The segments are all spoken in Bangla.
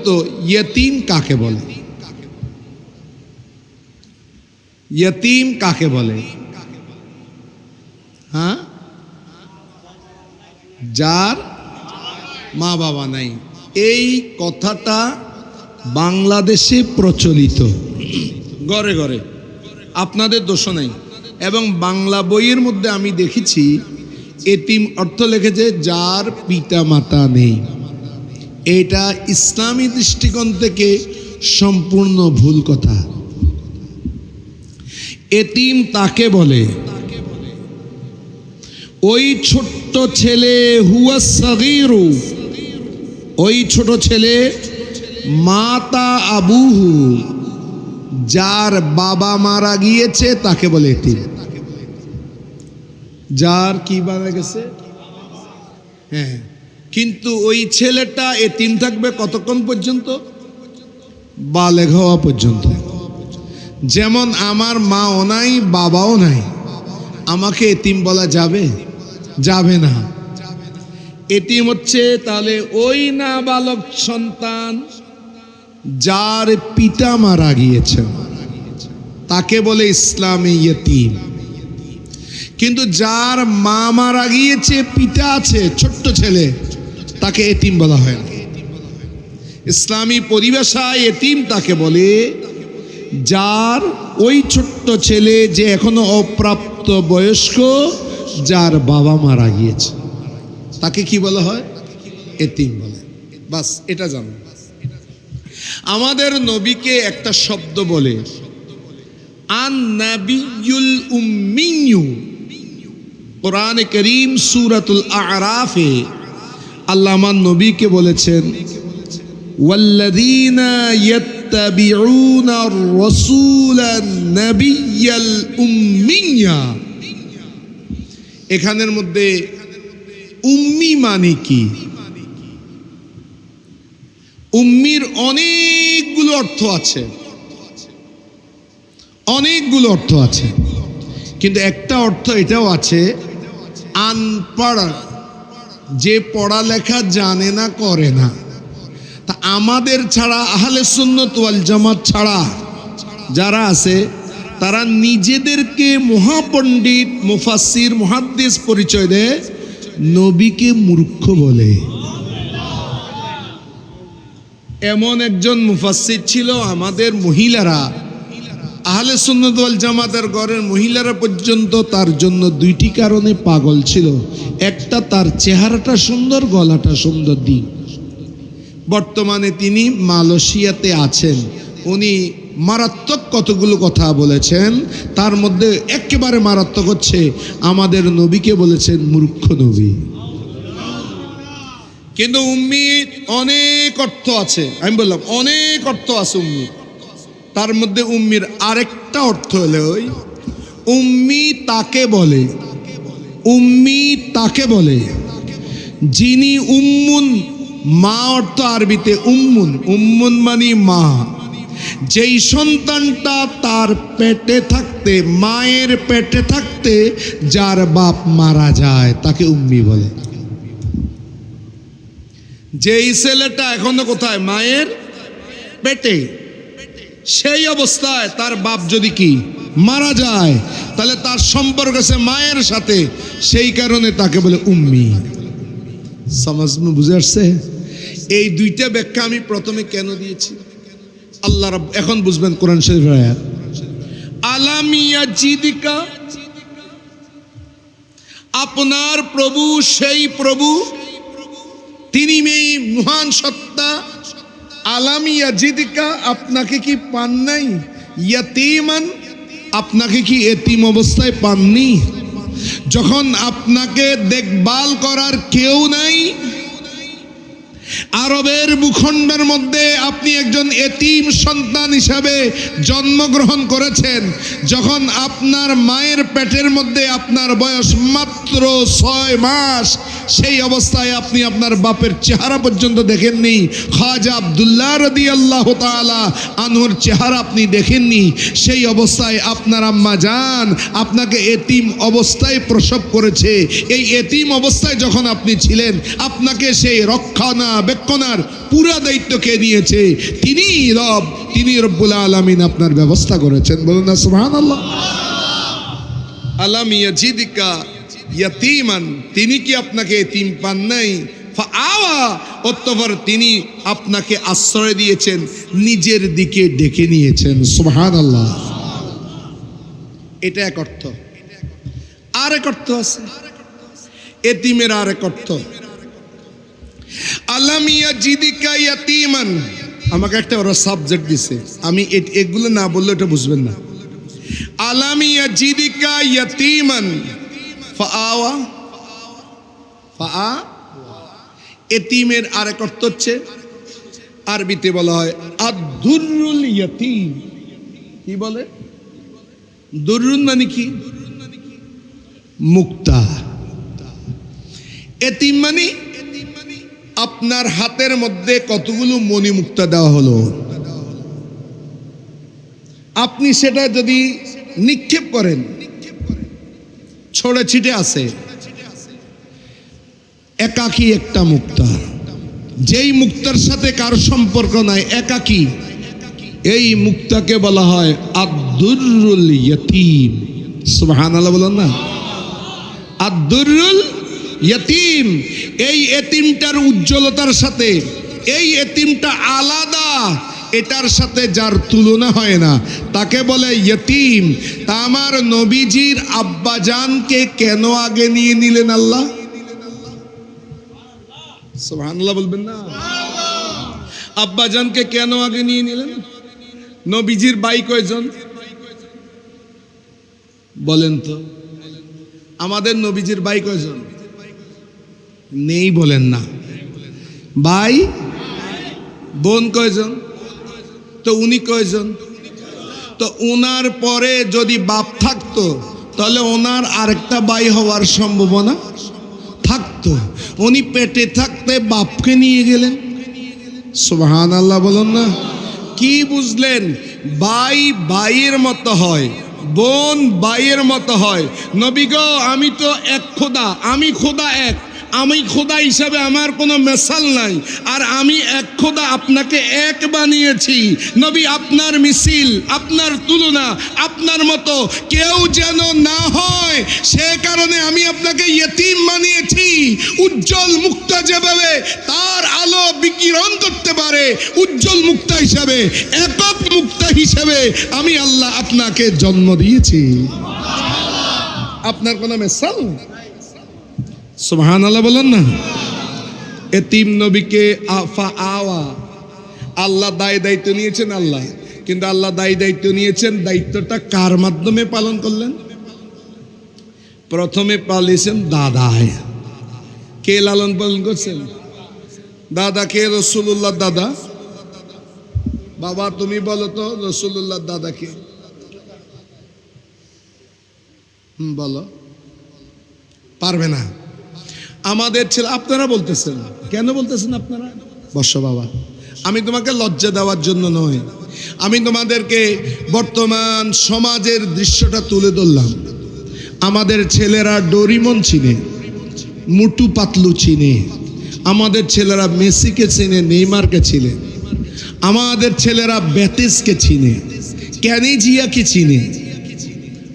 তো ইয়তীম কাকে বলে? ইয়তীম কাকে বলে? হ্যাঁ, যার মা বাবা নাই। এই কথাটা বাংলাদেশে প্রচলিত, ঘরে ঘরে, আপনাদের দোষ নাই। এবং বাংলা বইয়ের মধ্যে আমি দেখেছি এতিম অর্থ লিখেছে যার পিতা মাতা নেই। এটা ইসলামী দৃষ্টিকোণ থেকে সম্পূর্ণ ভুল কথা। এতিম তাকে বলে ওই ছোট্ট ছেলে হুয়া সগীরু, ওই ছোট ছেলে মাতা আবুহু, যার বাবা মারা গিয়েছে তাকে বলে এতিম। যার কি মারা গেছে, হ্যাঁ, কিন্তু ওই ছেলেটা এতিম থাকবে কতক্ষণ পর্যন্ত? বালেগ হওয়া পর্যন্ত। যেমন আমার মাও নাই বাবাও নাই, আমাকে এতিম বলা যাবে? যাবে না। এতিম হচ্ছে তাহলে ওই নাবালক সন্তান যার পিতা মারা গিয়েছে, তাকে বলে ইসলামে ইয়তীম। কিন্তু যার মা মারা গিয়েছে, পিতা আছে, ছোট্ট ছেলে, তাকে এতিম বলা হয় না। ইসলামী পরিভাষায় এতিম তাকে বলে যার ওই ছোট্ট ছেলে যে এখনো অপ্রাপ্ত বয়স্ক, যার বাবা মারা গিয়েছে, তাকে কি বলা হয়? এতিম বলে। বাস এটা জানো। আমাদের নবীকে একটা শব্দ বলে আন নাবিয়ুল উম্মিয়্যু। কোরআনে কারীম সূরাতুল আ'রাফে আল্লাহ আমার নবীকে বলেছেন ওয়াল্লাযীনা ইয়াত্তাবিউনার রাসূলান নাবিয়্যাল উম্মিয়্যা। এখানের মধ্যে উম্মি মানে কি? উম্মির অনেকগুলো অর্থ আছে, অনেকগুলো অর্থ আছে, কিন্তু একটা অর্থ এটাও আছে আনপড়, যে পড়ালেখা জানে না, করে না। তা আমাদের ছাড়া, আহলে সুন্নাত ওয়াল জামাত ছাড়া যারা আছে, তারা নিজেদেরকে মহাপণ্ডিত, মুফাসসির, মুহাদ্দিস পরিচয় দেয়, নবীকে মূর্খ বলে। এমন একজন মুফাসসির ছিল, আমাদের মহিলারা, আহলে সুন্নাত ওয়াল জামাতের ঘরের মহিলারা পর্যন্ত তার জন্য দুইটি কারণে পাগল ছিল। একটা, তার চেহারাটা সুন্দর, গলাটা সুন্দর। দিন বর্তমানে তিনি মালয়েশিয়াতে আছেন। উনি মারাত্মক কতগুলো কথা বলেছেন, তার মধ্যে একেবারে মারাত্মক হচ্ছে আমাদের নবীকে বলেছেন মূর্খ নবী। কিন্তু উম্মির অনেক অর্থ আছে, আমি বললাম অনেক অর্থ আছে উম্মির। তার মধ্যে উম্মির আরেকটা অর্থ হলো উম্মি তাকে বলে, উম্মি তাকে বলে যিনি উম্মুন, মা অর্থ আরবিতে উম্মুন, উম্মুন মানে মা। যেই সন্তানটা তার পেটে থাকতে, মায়ের পেটে থাকতে যার বাপ মারা যায়, তাকে উম্মি বলে। যেই ছেলেটা এখনো কোথায়? মায়ের পেটে, সেই অবস্থায় তার বাপ যদি কি মারা যায়, তাহলে তার সম্পর্ক আছে মায়ের সাথে, সেই কারণে তাকে বলে উম্মি। সমাজ মে বুঝে আসছে? এই দুইটা ব্যাখ্যা আমি প্রথমে কেন দিয়েছি আল্লাহ রাব্ব, এখন বুঝবেন কোরআন শরীফের আয়াত। আলাম ইয়াজিদিকা, আপনার প্রভু সেই প্রভু, তিনি এই মহান সত্তা। আলাম ইয়াজিদিকা, আপনাকে কি পান নাই? ইয়াতীমান, আপনাকে কি এতিম অবস্থায় পাননি? যখন আপনাকে দেখভাল করার কেউ নাই, আরবের ভূখণ্ডের মধ্যে আপনি একজন এতিম সন্তান হিসাবে জন্মগ্রহণ করেছেন। যখন আপনার মায়ের পেটের মধ্যে আপনার বয়স মাত্র মাত্র 6 মাস, সেই অবস্থায় আপনি আপনার বাপের চেহারা পর্যন্ত দেখেননি। খাজা আব্দুল্লাহ রাদিয়াল্লাহু তাআলা আনহুর চেহারা আপনি দেখেননি। সেই অবস্থায় আপনার আম্মা জান আপনাকে এতিম অবস্থায় প্রসব করেছে। এই এতিম অবস্থায় যখন আপনি ছিলেন, আপনাকে সেই রক্ষণাবেক্ষণার পুরা দায়িত্ব কে নিয়েছে? তিনি রব, তিনি রব্বুল আলামিন আপনার ব্যবস্থা করেছেন। বলুন না সুবহানাল্লাহ। আলাম ইয়াজিদিকা ইয়াতীমান, তিনি কি আপনাকে এতিম পান নাই? ফাআওয়া, অতঃপর তিনি আপনাকে আশ্রয় দিয়েছেন, নিজের দিকে ডেকে নিয়েছেন। সুবহানাল্লাহ। এটা এক অর্থ। আর এক অর্থ আছে এতিমের, আর এক অর্থ। আলাম ইয়াজিদিকা ইয়াতীমান, আমাকে একটা ওরা সাবজেক্ট দিছে, আমি এগুলো না বললে এটা বুঝবেন না। আলাম ইয়াজিদিকা ইয়াতীমান ফাআওয়া, এতিমের আরেক অর্থ হচ্ছে, আরবিতে বলা হয় আদ-দুররুল ইয়াতীম। কি বলে? দুররুন মানে কি? মুক্তা। এতিম মানে আপনার হাতের মধ্যে কতগুলো মণি মুক্তা দেওয়া হলো, আপনি সেটা যদি নিক্ষেপ করেন, ছড়ে ছিটে আছে, একাকী একটা মুক্তা, যেই মুক্তার সাথে কারো সম্পর্ক নাই, একাকী, এই মুক্তাকে বলা হয় আদ-দুররুল ইয়াতীম। সুবহানাল্লাহ বলেন না। আদ-দুররুল ইয়াতীম, এই এতিমটার উজ্জ্বলতার সাথে এই এতিমটা আলাদা, এটার সাথে যার তুলনা হয় না তাকে বলে ইয়তীম। তা আমার নবীজির আব্বাজানকে কেন আগে নিয়ে নিলেন আল্লাহ? সুবহানাল্লাহ বলবেন না। আব্বাজানকে কেন আগে নিয়ে নিলেন? নবীজির ভাই কয়জন বলেন তো? আমাদের নবীজির ভাই কয়জন? নেই বলেন না। ভাই বোন কয়জন? তো উনি কয়জন? তো উনার পরে যদি বাপ থাকতো তাহলে ওনার আরেকটা ভাই হওয়ার সম্ভাবনা থাকতো। উনি পেটে থাকতে বাপকে নিয়ে গেলেন। সুবহানাল্লাহ বলুন না। কি বুঝলেন? ভাই ভাইয়ের মতো হয়, বোন ভাইয়ের মতো হয়। নবী গো, আমি তো এক খোদা, আমি খোদা এক, আমি খোদা হিসাবে আমার কোনো মেসাল নাই, আর আমি এক খোদা আপনাকে এক বানিয়েছি। নবী, আপনার মিছিল, আপনার তুলনা, আপনার মতো কেউ যেন না হয়, সে কারণে আমি আপনাকে ইয়তীম বানিয়েছি। উজ্জ্বল মুক্তা যেভাবে তার আলো বিকিরণ করতে পারে, উজ্জ্বল মুক্তা হিসাবে, একক মুক্তা হিসাবে আমি আল্লাহ আপনাকে জন্ম দিয়েছি। আপনার কোনো মেসাল? সুবহানাল্লাহ বলেন না। এতিম নবীকে আওয়া, আল্লাহ দায়িত্ব নিয়েছেন আল্লাহ, কিন্তু আল্লাহ দায়িত্ব নিয়েছেন, দায়িত্বটা কার মাধ্যমে পালন করলেন? প্রথমে পালিয়েছেন দাদায়। কে লালন পালন করছেন? দাদা কে? রাসূলুল্লাহ দাদা। বাবা তুমি বলো তো রাসূলুল্লাহ দাদা কে? বলো। পারবে না। আমাদের ছেলে, আপনারা বলতেছেন কেন? বলতেছেন আপনারা? বর্ষ বাবা, আমি তোমাকে লজ্জা দেওয়ার জন্য নয়, আমি তোমাদেরকে বর্তমান সমাজের দৃশ্যটা তুলে ধরলাম। আমাদের ছেলেরা ডোরিমন চিনে, মুটু পাতলু চিনে, আমাদের ছেলেরা মেসিকে চিনে, নেইমারকে চিনে, আমাদের ছেলেরা বেতিসকে চিনে, ক্যানিজিয়াকে চিনে,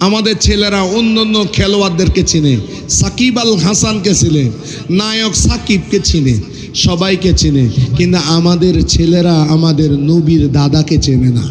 আমাদের ছেলেরা অন্যান্য খেলোয়াড়দেরকে চিনে, সাকিব আল হাসানকে চিনে, নায়ক সাকিবকে চিনে, সবাইকে চিনে, কিন্তু আমাদের ছেলেরা আমাদের নবীর দাদাকে চেনে না।